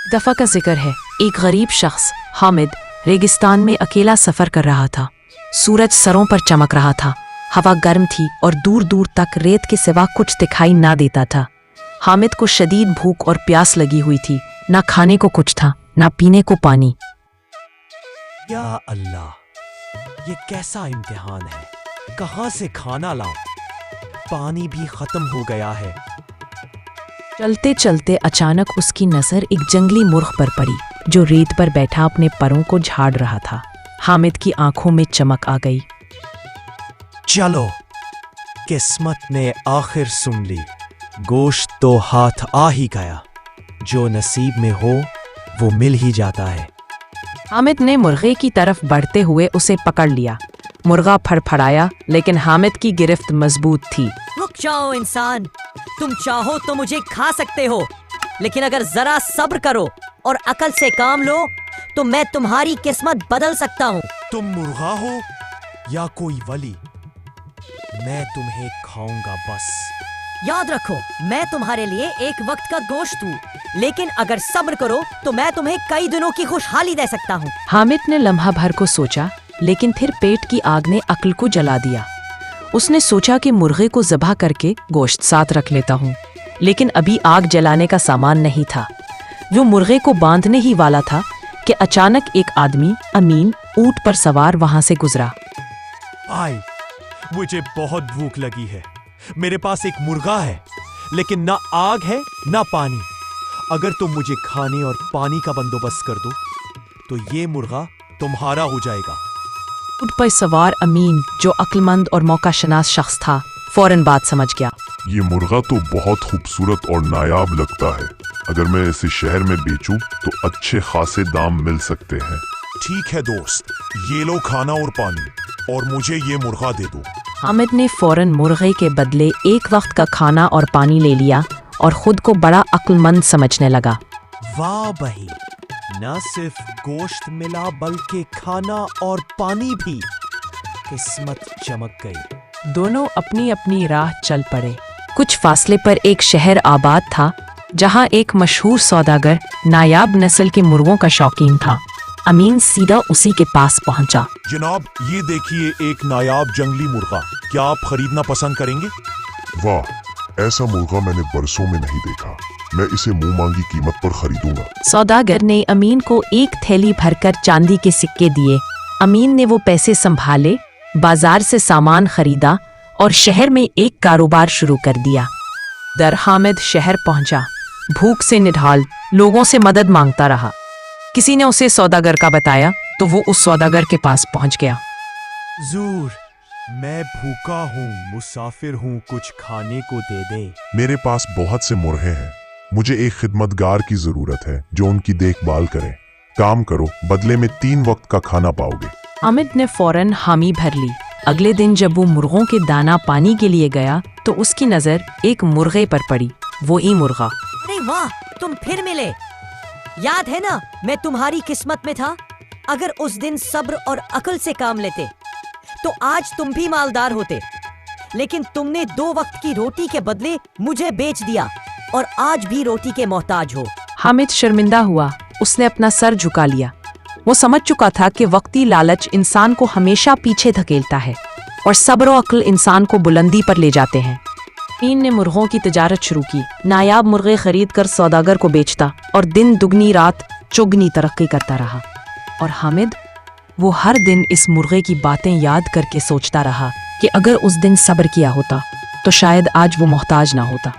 दफ़ा का जिक्र है, एक गरीब शख्स हामिद रेगिस्तान में अकेला सफ़र कर रहा था। सूरज सरों पर चमक रहा था, हवा गर्म थी और दूर दूर तक रेत के सिवा कुछ दिखाई ना देता था। हामिद को शदीद भूख और प्यास लगी हुई थी, ना खाने को कुछ था, ना पीने को पानी। या अल्लाह, ये कैसा इम्तिहान है, कहाँ से खाना लाऊं? पानी भी खत्म हो गया है। चलते चलते अचानक उसकी नजर एक जंगली मुर्ग पर पड़ी जो रेत पर बैठा अपने परों को झाड़ रहा था। हामिद की आंखों में चमक आ गई। चलो, किस्मत ने आखिर सुन ली, गोश्त तो हाथ आ ही गया। जो नसीब में हो वो मिल ही जाता है। हामिद ने मुर्गे की तरफ बढ़ते हुए उसे पकड़ लिया। मुर्गा फड़फड़ाया, लेकिन हामिद की गिरफ्त मजबूत थी। रुक जाओ इंसान, तुम चाहो तो मुझे खा सकते हो, लेकिन अगर जरा सब्र करो और अकल से काम लो तो मैं तुम्हारी किस्मत बदल सकता हूँ। तुम मुर्गा हो या कोई वली, मैं तुम्हें खाऊंगा बस। याद रखो, मैं तुम्हारे लिए एक वक्त का गोश्त हूँ, लेकिन अगर सब्र करो तो मैं तुम्हें कई दिनों की खुशहाली दे सकता हूँ। हामिद ने लम्हा भर को सोचा, लेकिन फिर पेट की आग ने अक्ल को जला दिया। उसने सोचा कि मुर्गे को ज़बह करके गोश्त साथ रख लेता हूँ, लेकिन अभी आग जलाने का सामान नहीं था। जो मुर्गे को बांधने ही वाला था कि अचानक एक आदमी अमीन ऊंट पर सवार वहां से गुजरा। आई, मुझे बहुत भूख लगी है। मेरे पास एक मुर्गा है, लेकिन ना आग है ना पानी। अगर तुम मुझे खाने और पानी का बंदोबस्त कर दो तो ये मुर्गा तुम्हारा हो जाएगा। ऊंट पर सवार अमीन, जो अक्लमंद और मौकाशनास शख्स था, फौरन बात समझ गया। ये मुर्गा तो बहुत खूबसूरत और नायाब लगता है। अगर मैं इसे शहर में बेचूं तो अच्छे खासे दाम मिल सकते हैं। ठीक है दोस्त, ये लो खाना और पानी, और मुझे ये मुर्गा दे दो। हामिद ने फौरन मुर्गे के बदले एक वक्त का खाना और पानी ले लिया और खुद को बड़ा अक्लमंद समझने लगा। वाह बही, न सिर्फ गोश्त मिला बल्कि खाना और पानी भी। किस्मत चमक गई। दोनों अपनी अपनी राह चल पड़े। कुछ फासले पर एक शहर आबाद था, जहां एक मशहूर सौदागर नायाब नस्ल के मुर्गों का शौकीन था। अमीन सीधा उसी के पास पहुंचा। जनाब, ये देखिए एक नायाब जंगली मुर्गा, क्या आप खरीदना पसंद करेंगे? वाह, ऐसा मुर्गा मैंने बरसों में नहीं देखा। मैं इसे मुंह मांगी कीमत पर खरीदूंगा। सौदागर ने अमीन को एक थैली भरकर चांदी के सिक्के दिए। अमीन ने वो पैसे संभाले, बाजार से सामान खरीदा और शहर में एक कारोबार शुरू कर दिया। दर हामिद शहर पहुंचा, भूख से निढाल, लोगों से मदद मांगता रहा। किसी ने उसे सौदागर का बताया तो वो उस सौदागर के पास पहुंच गया। जूर, मैं भूखा हूँ, मुसाफिर हूँ, कुछ खाने को दे दे। मेरे पास बहुत से मुर्गे हैं। मुझे एक खिदमतगार की जरूरत है जो उनकी देखभाल करे। काम करो, बदले में 3 वक्त का खाना पाओगे। हामिद ने फौरन हामी भर ली। अगले दिन जब वो मुर्गों के दाना पानी के लिए गया तो उसकी नजर एक मुर्गे पर पड़ी। वो ही मुर्गा। अरे वाह, तुम फिर मिले। याद है ना, मैं तुम्हारी किस्मत में था। अगर उस दिन सब्र और अकल से काम लेते तो आज तुम भी मालदार होते, लेकिन तुमने 2 वक्त की रोटी के बदले मुझे बेच दिया और आज भी रोटी के मोहताज हो। हामिद शर्मिंदा हुआ। उसने अपना सर झुका लिया। वो समझ चुका था कि वक्ती लालच इंसान को हमेशा पीछे धकेलता है और सब्र और अक्ल इंसान को बुलंदी पर ले जाते हैं। अमीन ने मुर्गों की तिजारत शुरू की। नायाब मुर्गे खरीद कर सौदागर को बेचता और दिन दुगनी रात चौगनी तरक्की करता रहा। और हामिद, वो हर दिन इस मुर्गे की बातें याद करके सोचता रहा कि अगर उस दिन सब्र किया होता तो शायद आज वो मोहताज ना होता।